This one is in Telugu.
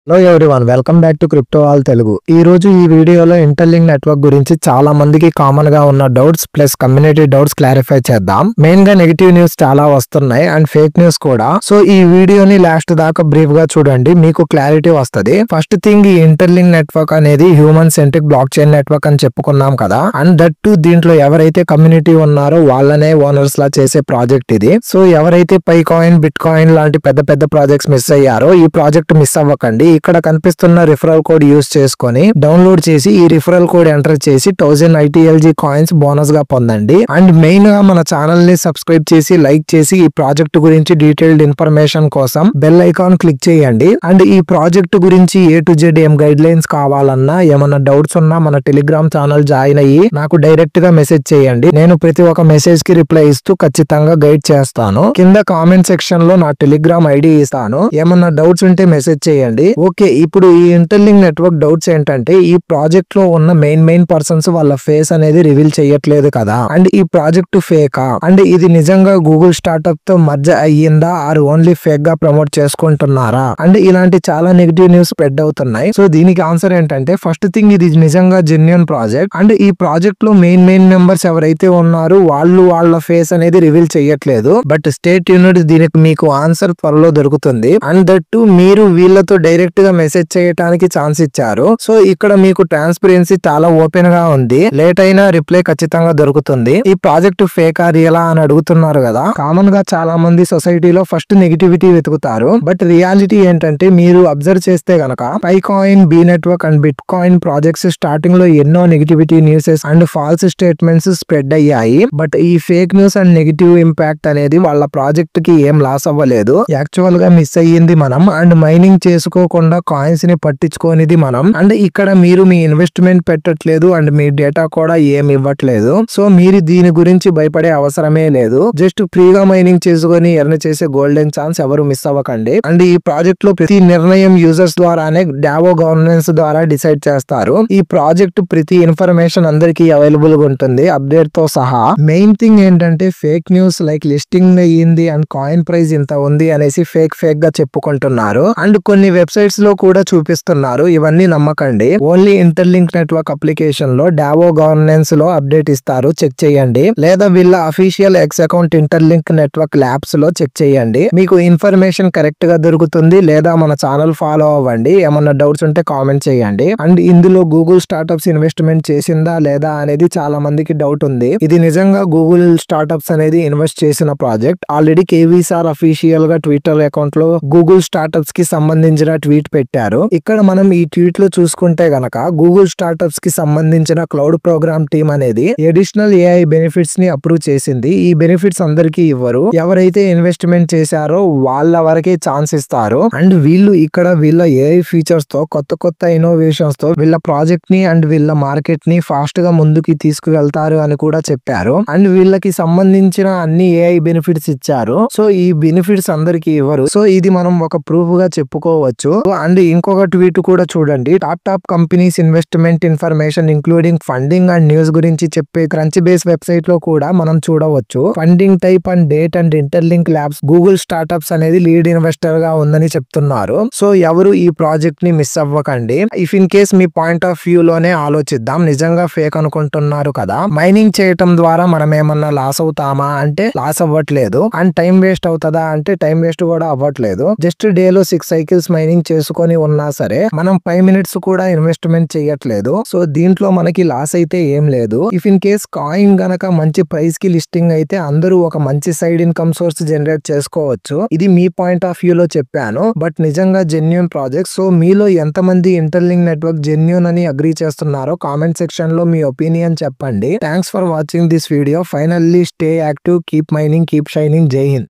Hello everyone, welcome back to crypto all Telugu. ఈ రోజు ఈ వీడియోలో ఇంటర్లింక్ నెట్వర్క్ గురించి చాలా మందికి కామన్ గా ఉన్న doubts plus community doubts clarify చేద్దాం. మెయిన్ గా నెగిటివ్ న్యూస్ చాలా వస్తున్నాయి అండ్ ఫేక్ న్యూస్ కూడా. సో ఈ వీడియోని లాస్ట్ దాకా బ్రీఫ్ గా చూడండి, మీకు క్లారిటీ వస్తది. ఫస్ట్ థింగ్, ఈ ఇంటర్లింక్ నెట్వర్క్ అనేది human centric block chain network అని చెప్పుకున్నాం కదా. అండ్ దట్ టు దీంట్లో ఎవరైతే కమ్యూనిటీ ఉన్నారో వాళ్ళనే ఓనర్స్ లా చేసే ప్రాజెక్ట్ ఇది. సో ఎవరైతే పైకాయిన్, బిట్ కాయిన్ లాంటి పెద్ద పెద్ద ప్రాజెక్ట్స్ మిస్ అయ్యారో ఈ ప్రాజెక్ట్ మిస్ అవ్వకండి. ఇక్కడ కనిపిస్తున్న రిఫరల్ కోడ్ యూస్ చేసుకొని డౌన్లోడ్ చేసి ఈ రిఫరల్ కోడ్ ఎంటర్ చేసి 1000 ITLG కాయిన్స్ బోనస్ గా పొందండి. అండ్ మెయిన్ గా మన ఛానల్ ని సబ్స్క్రైబ్ చేసి లైక్ చేసి ఈ ప్రాజెక్ట్ గురించి డీటెయిల్డ్ ఇన్ఫర్మేషన్ కోసం బెల్ ఐకాన్ క్లిక్ చేయండి. అండ్ ఈ ప్రాజెక్ట్ గురించి A to Z ఏం గైడ్ లైన్స్ కావాలన్నా, ఏమన్నా డౌట్స్ ఉన్నా మన టెలిగ్రామ్ ఛానల్ జాయిన్ అయ్యి నాకు డైరెక్ట్ గా మెసేజ్ చేయండి. నేను ప్రతి ఒక్క మెసేజ్ కి రిప్లై ఇస్తూ ఖచ్చితంగా గైడ్ చేస్తాను. కింద కామెంట్ సెక్షన్ లో నా టెలిగ్రామ్ ఐడి ఇస్తాను. ఏమన్నా డౌట్స్ ఉంటే మెసేజ్ చేయండి. ఓకే, ఇప్పుడు ఈ ఇంటర్లింక్ నెట్వర్క్ డౌట్స్ ఏంటంటే, ఈ ప్రాజెక్ట్ లో ఉన్న మెయిన్ పర్సన్స్ వాళ్ళ ఫేస్ అనేది రివీల్ చేయట్లేదు కదా. అండ్ ఈ ప్రాజెక్ట్ ఫేకా, అండ్ ఇది నిజంగా గూగుల్ స్టార్ట్అప్ తో మర్జ్ అయ్యిందా, ఆర్ ఓన్లీ ఫేక్ గా ప్రమోట్ చేసుకుంటున్నారా, అండ్ ఇలాంటి చాలా నెగిటివ్ న్యూస్ స్ప్రెడ్ అవుతున్నాయి. సో దీనికి ఆన్సర్ ఏంటంటే, ఫస్ట్ థింగ్, ఇది నిజంగా జెన్యూన్ ప్రాజెక్ట్. అండ్ ఈ ప్రాజెక్ట్ లో మెయిన్ మెంబర్స్ ఎవరైతే ఉన్నారో వాళ్ళు వాళ్ళ ఫేస్ అనేది రివీల్ చేయట్లేదు. బట్ స్టేట్ యూనిట్, దీనికి మీకు ఆన్సర్ త్వరలో దొరుకుతుంది. అండ్ దట్ మీరు వీళ్ళతో డైరెక్ట్ గా మెసేజ్ చేయడానికి ఛాన్స్ ఇచ్చారు. సో ఇక్కడ మీకు ట్రాన్స్పరెన్సీ చాలా ఓపెన్ గా ఉంది. లేట్ అయినా రిప్లై ఖచ్చితంగా దొరుకుతుంది. ఈ ప్రాజెక్ట్ ఫేకా రియలా అని అడుగుతున్నారు కదా. కామన్ గా చాలా మంది సొసైటీలో ఫస్ట్ నెగిటివిటీ వెతుకుతారు. బట్ రియాలిటీ ఏంటంటే, మీరు అబ్జర్వ్ చేస్తే గనక pi coin, Bee network and bitcoin projects starting లో ఎన్నో negativity newses and false statements spread అయ్యాయి. బట్ ఈ fake news and negative impact అనేది వాళ్ళ ప్రాజెక్ట్ కి ఏం లాస్ అవ్వలేదు. యాక్చువల్ గా మిస్ అయ్యింది మనం. అండ్ మైనింగ్ చేసుకోకుండా కాయిన్స్ ని పట్టించుకోనిది మనం. అండ్ ఇక్కడ మీరు మీ ఇన్వెస్ట్మెంట్ పెట్టట్లేదు అండ్ మీ డేటా కూడా ఏమి ఇవ్వట్లేదు. సో మీరు దీని గురించి భయపడే అవసరమే లేదు. జస్ట్ ఫ్రీగా మైనింగ్ చేసుకొని ఎర్న్ చేసే గోల్డెన్ ఛాన్స్ ఎవరు మిస్ అవ్వకండి. అండ్ ఈ ప్రాజెక్ట్ లో ప్రతి నిర్ణయం యూజర్స్ ద్వారానే డావో గవర్నెన్స్ ద్వారా డిసైడ్ చేస్తారు. ఈ ప్రాజెక్ట్ ప్రతి ఇన్ఫర్మేషన్ అందరికీ అవైలబుల్ గా ఉంటుంది, అప్డేట్ తో సహా. మెయిన్ థింగ్ ఏంటంటే, ఫేక్ న్యూస్ లైక్ లిస్టింగ్ అయ్యింది అండ్ కాయిన్ ప్రైస్ ఇంత ఉంది అనేసి ఫేక్ గా చెప్పుకుంటున్నారు. అండ్ కొన్ని వెబ్సైట్స్ లో కూడా చూపిస్తున్నారు. ఇవన్నీ నమ్మకండి. ఓన్లీ ఇంటర్లింక్ నెట్వర్క్ అప్లికేషన్ లో డావో గవర్నెన్స్ లో అప్డేట్ ఇస్తారు, చెక్ చేయండి. లేదా వీళ్ళ official X account interlink network labs లో చెక్ చేయండి. మీకు ఇన్ఫర్మేషన్ కరెక్ట్ గా దొరుకుతుంది. లేదా మన ఛానల్ ఫాలో అవ్వండి. ఏమన్నా డౌట్స్ ఉంటే కామెంట్ చేయండి. అండ్ ఇందులో గూగుల్ స్టార్ట్అప్స్ ఇన్వెస్ట్మెంట్ చేసిందా లేదా అనేది చాలా మందికి డౌట్ ఉంది. ఇది నిజంగా గూగుల్ స్టార్ట్అప్స్ అనేది ఇన్వెస్ట్ చేసిన ప్రాజెక్ట్. ఆల్రెడీ కేవీసార్ అఫీషియల్ గా ట్విట్టర్ అకౌంట్ లో గూగుల్ స్టార్ట్అప్స్ కి సంబంధించిన ట్వీట్ పెట్టారు. ఇక్కడ మనం ఈ ట్వీట్ లో చూసుకుంటే గనక, గూగుల్ స్టార్ట్అప్స్ కి సంబంధించిన క్లౌడ్ ప్రోగ్రామ్ టీమ్ అనేది అడిషనల్ AI బెనిఫిట్స్ ని అప్రూవ్ చేసింది. ఈ బెనిఫిట్స్ అందరికీ ఇవ్వరు. ఎవరైతే ఇన్వెస్ట్మెంట్ చేశారో వాళ్ళ వరకే ఛాన్స్ ఇస్తారు. అండ్ వీళ్ళు ఇక్కడ వీళ్ళ AI ఫీచర్స్ తో, కొత్త ఇన్నోవేషన్స్ తో వీళ్ళ ప్రాజెక్ట్ ని అండ్ వీళ్ళ మార్కెట్ ని ఫాస్ట్ గా ముందుకి తీసుకువెళ్తారు అని కూడా చెప్పారు. అండ్ వీళ్ళకి సంబంధించిన అన్ని AI బెనిఫిట్స్ ఇచ్చారు. సో ఈ బెనిఫిట్స్ అందరికీ ఇవ్వరు. సో ఇది మనం ఒక ప్రూఫ్ గా చెప్పుకోవచ్చు. అండ్ ఇంకొక ట్వీట్ కూడా చూడండి. Top companies investment information including funding and news గురించి చెప్పే క్రంచ్ బేస్ వెబ్సైట్ లో కూడా మనం చూడవచ్చు. Funding type and date and interlink labs Google startups అనేది లీడ్ ఇన్వెస్టర్ గా ఉందని చెప్తున్నారు. సో ఎవరు ఈ ప్రాజెక్ట్ ని మిస్ అవ్వకండి. If in case me point of view లోనే ఆలోచిద్దాం. నిజంగా ఫేక్ అనుకుంటున్నారు కదా, మైనింగ్ చేయటం ద్వారా మనం ఏమన్నా లాస్ అవుతామా అంటే లాస్ అవ్వట్లేదు. అండ్ టైం వేస్ట్ అవుతుందా అంటే టైం వేస్ట్ కూడా అవ్వట్లేదు. జస్ట్ డేలో 6 సైకిల్స్ మైనింగ్ చేసుకొని ఉన్నా సరే మనం 5 మినిట్స్ కూడా ఇన్వెస్ట్మెంట్ చేయట్లేదు. సో దీంట్లో మనకి లాస్ అయితే ఏం లేదు. ఇఫ్ ఇన్ కేస్ కాయిన్ గనక మంచి ప్రైస్ కి లిస్టింగ్ అయితే అందరూ ఒక మంచి సైడ్ ఇన్కమ్ సోర్స్ జనరేట్ చేసుకోవచ్చు. ఇది మీ పాయింట్ ఆఫ్ వ్యూ లో చెప్పాను. బట్ నిజంగా జెన్యూన్ ప్రాజెక్ట్. సో మీలో ఎంతమంది ఇంటర్లింక్ నెట్వర్క్ జెన్యూన్ అని అగ్రీ చేస్తున్నారో కామెంట్ సెక్షన్ లో మీ ఒపీనియన్ చెప్పండి. Thanks for watching this video. Finally stay active, keep mining, keep shining. జై హింద్.